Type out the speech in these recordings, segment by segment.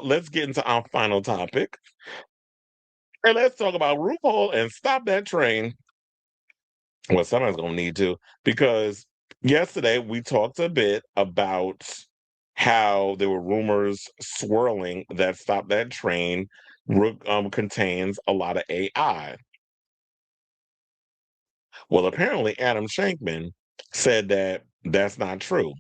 let's get into our final topic. And let's talk about RuPaul and Stop That Train. Well, somebody's going to need to, because yesterday we talked a bit about how there were rumors swirling that Stop That Train contains a lot of AI. Well, apparently Adam Shankman said that that's not true.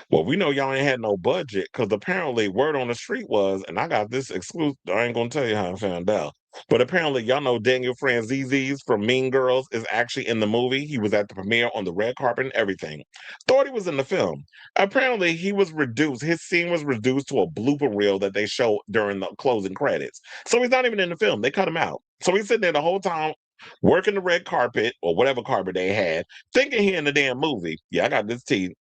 Well, we know y'all ain't had no budget because apparently word on the street was, and I got this exclusive. I ain't gonna tell you how I found out, but apparently y'all know Daniel Franzese from Mean Girls is actually in the movie. He was at the premiere on the red carpet and everything. Thought he was in the film. Apparently he was reduced. His scene was reduced to a blooper reel that they show during the closing credits. So he's not even in the film. They cut him out. So he's sitting there the whole time working the red carpet or whatever carpet they had, thinking he in the damn movie. Yeah, I got this tea.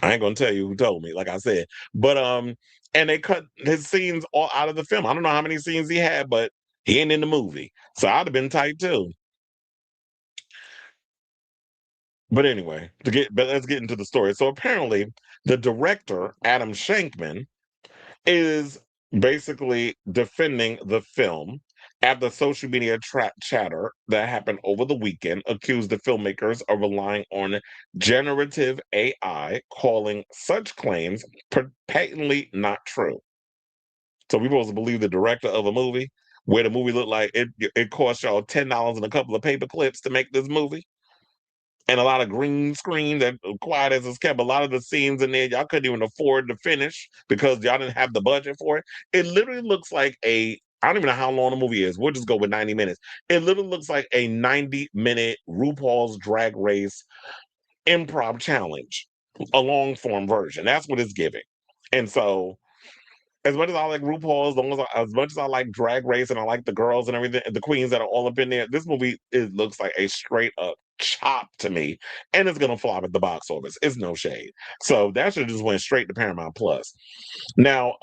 I ain't gonna tell you who told me, like I said. But and they cut his scenes all out of the film. I don't know how many scenes he had, but he ain't in the movie. So I'd have been tight too. But anyway, but let's get into the story. So apparently the director, Adam Shankman, is basically defending the film after social media chatter that happened over the weekend accused the filmmakers of relying on generative AI, calling such claims patently not true. So we supposed to believe the director of a movie where the movie looked like it cost y'all $10 and a couple of paper clips to make this movie? And a lot of green screen that quiet as it's kept. A lot of the scenes in there, y'all couldn't even afford to finish because y'all didn't have the budget for it. It literally looks like I don't even know how long the movie is. We'll just go with 90 minutes. It literally looks like a 90-minute RuPaul's Drag Race improv challenge, a long form version. That's what it's giving. And so as much as I like RuPaul, as much as I like Drag Race and I like the girls and everything, the queens that are all up in there, this movie it looks like a straight up chop to me, and it's gonna flop at the box office. It's no shade. So that should just went straight to Paramount Plus. Now,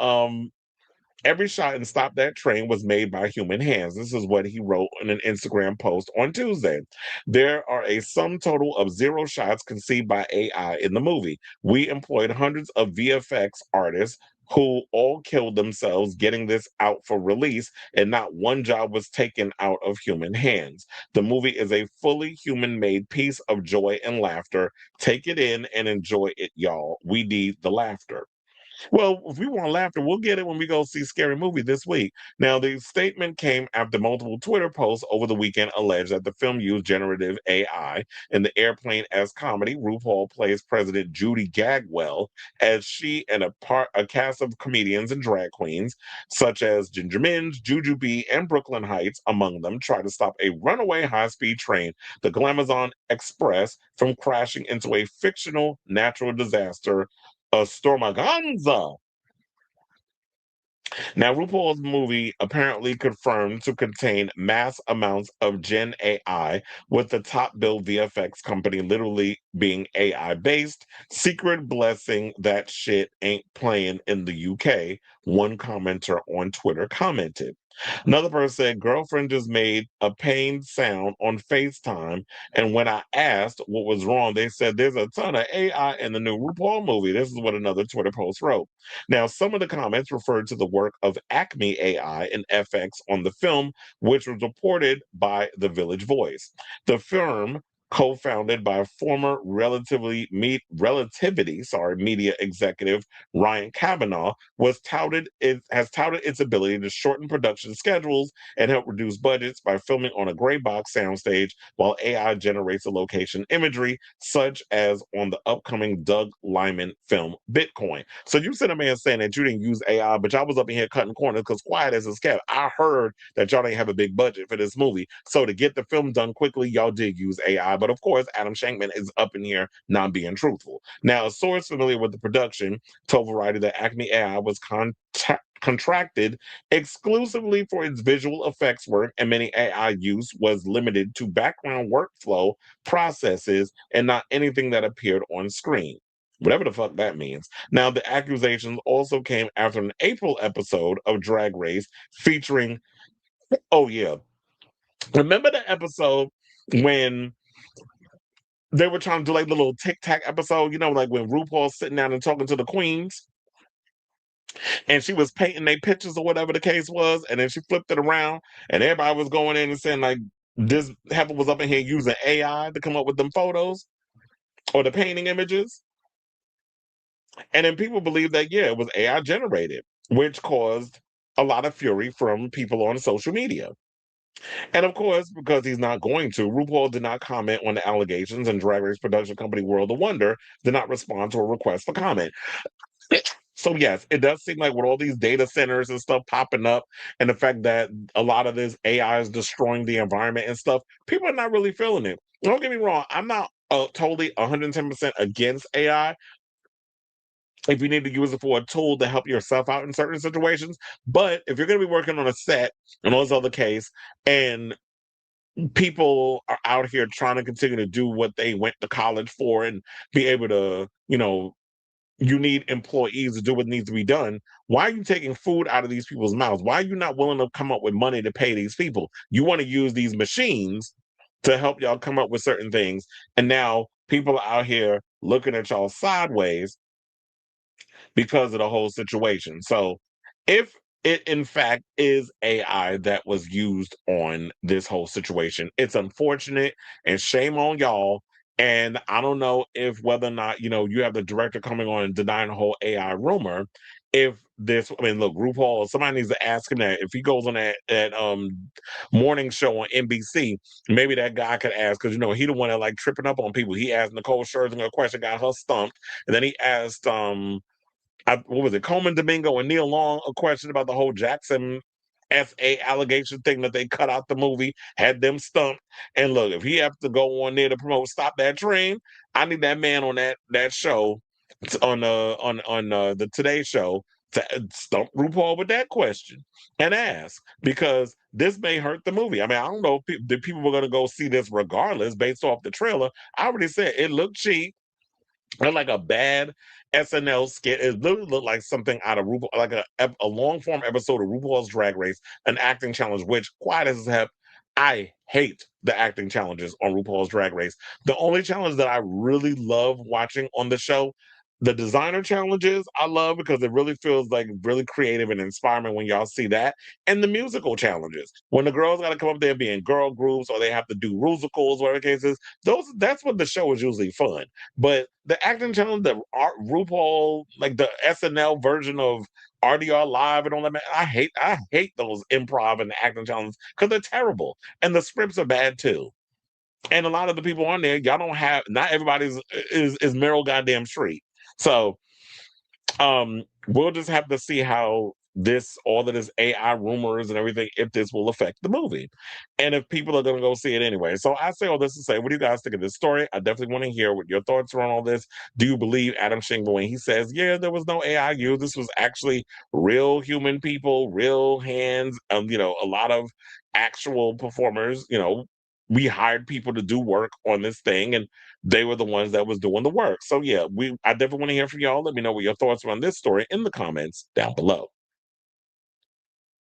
every shot in Stop That Train was made by human hands. This is what he wrote in an Instagram post on Tuesday. There are a sum total of 0 shots conceived by AI in the movie. We employed hundreds of VFX artists who all killed themselves getting this out for release, and not one job was taken out of human hands. The movie is a fully human made piece of joy and laughter. Take it in and enjoy it, y'all. We need the laughter. Well, if we want laughter, we'll get it when we go see Scary Movie this week. Now, the statement came after multiple Twitter posts over the weekend alleged that the film used generative AI in the airplane as comedy. RuPaul plays President Judy Gagwell as she and a cast of comedians and drag queens, such as Ginger Minge, Juju B, and Brooklyn Heights, among them, try to stop a runaway high-speed train, the Glamazon Express, from crashing into a fictional natural disaster, a Stormaganza. Now, RuPaul's movie apparently confirmed to contain mass amounts of Gen AI, with the top bill VFX company literally being AI based. Secret blessing that shit ain't playing in the UK, one commenter on Twitter commented. Another person said, girlfriend just made a pained sound on FaceTime. And when I asked what was wrong, they said there's a ton of AI in the new RuPaul movie. This is what another Twitter post wrote. Now, some of the comments referred to the work of Acme AI and FX on the film, which was reported by The Village Voice. The firm, co-founded by former media executive Ryan Kavanaugh, has touted its ability to shorten production schedules and help reduce budgets by filming on a gray box soundstage while AI generates a location imagery, such as on the upcoming Doug Lyman film Bitcoin. So you said a man saying that you didn't use AI, but y'all was up in here cutting corners because quiet as it's kept. I heard that y'all didn't have a big budget for this movie. So to get the film done quickly, y'all did use AI. But of course, Adam Shankman is up in here not being truthful. Now, a source familiar with the production told Variety that Acme AI was contracted exclusively for its visual effects work, and many AI use was limited to background workflow processes and not anything that appeared on screen. Whatever the fuck that means. Now, the accusations also came after an April episode of Drag Race featuring, oh, yeah. Remember the episode when they were trying to do like the little tic tac episode, like when RuPaul's sitting down and talking to the queens? and she was painting their pictures or whatever the case was, and then she flipped it around, and everybody was going in and saying like this heifer was up in here using AI to come up with them photos or the painting images, and then people believe that yeah, it was AI generated, which caused a lot of fury from people on social media. And of course, because he's not going to, RuPaul did not comment on the allegations, and Drag Race production company World of Wonder did not respond to a request for comment. So yes, it does seem like with all these data centers and stuff popping up, and the fact that a lot of this AI is destroying the environment and stuff, people are not really feeling it. Don't get me wrong, I'm not totally 110% against AI if you need to use it for a tool to help yourself out in certain situations. But if you're going to be working on a set and all this other case, and people are out here trying to continue to do what they went to college for and be able to, you need employees to do what needs to be done. Why are you taking food out of these people's mouths? Why are you not willing to come up with money to pay these people? You want to use these machines to help y'all come up with certain things. And now people are out here looking at y'all sideways because of the whole situation. So, if it in fact is AI that was used on this whole situation, it's unfortunate and shame on y'all. And I don't know if whether or not, you have the director coming on and denying the whole AI rumor. If this, I mean, look, RuPaul, somebody needs to ask him that if he goes on that morning show on NBC, maybe that guy could ask because he the one that like tripping up on people. He asked Nicole Scherzinger a question, got her stumped, and then he asked what was it, Coleman Domingo and Neil Long a question about the whole Jackson SA allegation thing that they cut out the movie, had them stumped. And look, if he has to go on there to promote Stop That Train, I need that man on that show on the Today Show to stump RuPaul with that question and ask because this may hurt the movie. I mean, I don't know if the people were going to go see this regardless based off the trailer. I already said it looked cheap. Or like a bad SNL skit. It literally looked like something out of RuPaul, like a long form episode of RuPaul's Drag Race, an acting challenge. Which, quiet as hell, I hate the acting challenges on RuPaul's Drag Race. The only challenge that I really love watching on the show, the designer challenges, I love because it really feels like really creative and inspiring when y'all see that, and the musical challenges when the girls got to come up there and be in girl groups or they have to do musicals, whatever the case is. That's what the show is usually fun. But the acting challenge, the RuPaul, like the SNL version of RDR Live and all that, man, I hate those improv and acting challenges because they're terrible and the scripts are bad too. And a lot of the people on there, y'all don't have. Not everybody's is Meryl goddamn Streep. So we'll just have to see how all of this AI rumors and everything, if this will affect the movie, and if people are going to go see it anyway. So I say all this to say, what do you guys think of this story? I definitely want to hear what your thoughts are on all this. Do you believe Adam Shingle when he says, yeah, there was no AI used? This was actually real human people, real hands, a lot of actual performers, we hired people to do work on this thing, and they were the ones that was doing the work. So yeah, I definitely want to hear from y'all. Let me know what your thoughts are on this story in the comments down below.